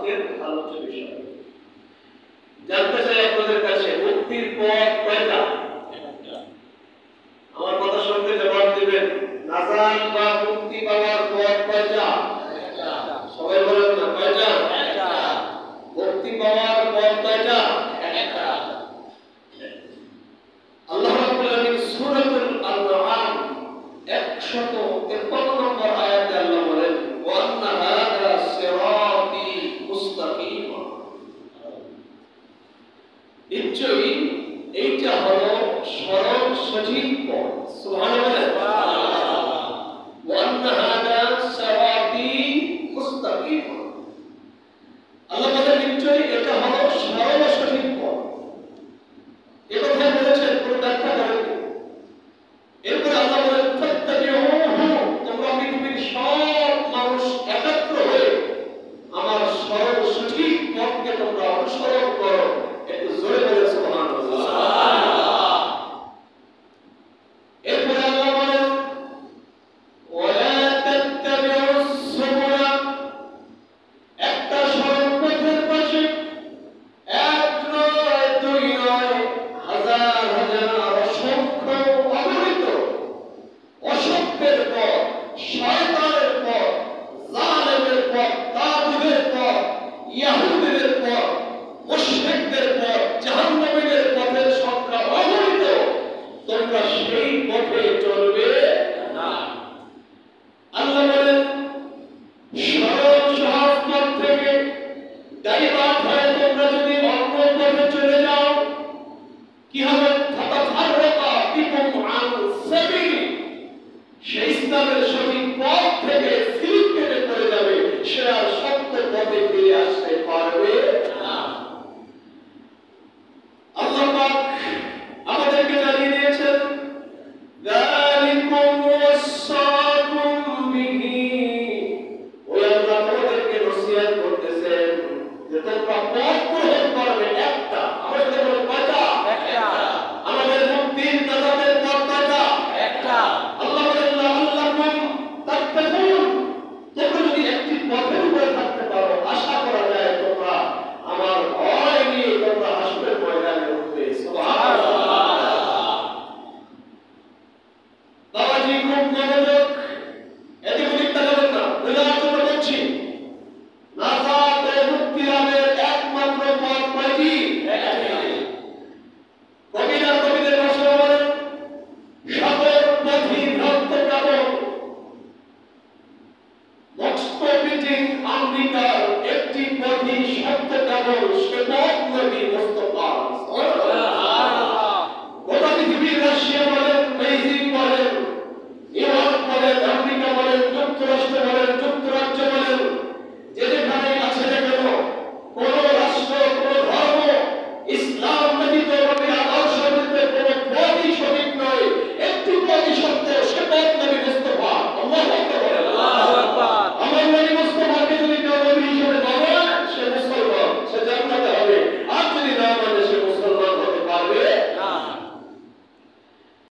আজকের আলোচ্য বিষয়। জানতে চাই আপনাদের কাছে মুক্তির পথ কয়টা? আমার কথা শুনতে জবাব দিবেন। নাজাত বা মুক্তি পাওয়ার পথ কয়টা? সবাই বলেন না কয়টা? মুক্তি পাওয়ার পথ কয়টা? আল্লাহ রাব্বুল আলামিন সূরাতুল আনআম 153 নম্বর আয়াতে আল্লাহ বলেন, ওয়া আন্না হাযা সিরাতী মুস্তাকিমা। নিশ্চয়ই এইটা হলো সরল সঠিক পথ। সুবহানাল্লাহ। ওয়া আন্না হাযা সিরাতী মুস্তাকিমা। আল্লাহ বলেন নিশ্চয়ই এটা হলো সরল সঠিক পথ। এই কথা বলেছেন, পুরো ব্যাখ্যা করেন। এরপরে আল্লাহ বলেন ফাত্তাবিউহু, তোমরা পৃথিবীর সব মানুষ একত্র হয়ে আমার সরল সঠিক পথকে তোমরা অনুসরণ করো। একটু জোরে বলে সুবহানাল্লাহ। এরপরে আল্লাহ বলেন ওয়ালা তাত্তাবিউস সুবুলা, একটা সরল পথের পাশে এক নয় দুই নয় হাজার হাজার অসংখ্য অগণিত অসভ্যের পথ, শয়তানের পথ, জালেমের পথ, তাগুতের পথ, ইহুদীদের পথ, মুশরিকদের পথ, জাহান্নামীদের পথের সংখ্যা অগণিত। তোমরা সেই পথে চলবে না। আল্লাহ বলেন সরল সহজ পথ থেকে ডাইভার্ট হয়ে তোমরা যদি অন্য পথে চলে যাও, কি হবে? ফাতাফাররাকা বিকুম আন সাবিলি, সেই ইসলামের সঠিক পথ থেকে স্লিপ কেটে পড়ে যাবে, সে আর সত্য পথে ফিরে আসতে পারবে না। আল্লাহ পাক আমাদেরকে জানিয়ে দিয়েছেন, যালিকুম ওয়াসাকুম বিহি, ওই আল্লাহ তোমাদেরকে নসিহত করতেছেন যে তোমরা পথ গ্রহণ করবে একটা। আমার সাথে বলো কয়টা? একটা। আমাদের মুক্তির নাজাতের পথ কয়টা? একটা। আল্লাহ বলেন লাআল্লাকুম তাত্তাকুন, তোমরা যদি একটি পথের উপরে থাকতে পারো, আশা করা যায় তোমরা আমার ভয় নিয়ে তোমরা হাসরের ময়দানে উঠবে। সুবহানাল্লাহ। বাবাজি খুব মনোযোগ, এদিক ওদিক তাকাবেন না, বোঝার জন্য বলছি। নাজাত ও মুক্তি লাভের একমাত্র পথ কয়টি? একটি। কবিদের ভাষায় বলেন সকল পথই ভ্রান্ত কাবল, মস্ত পিটিং আমেরিকার একটি পথই সত্য কাবল, সে পথ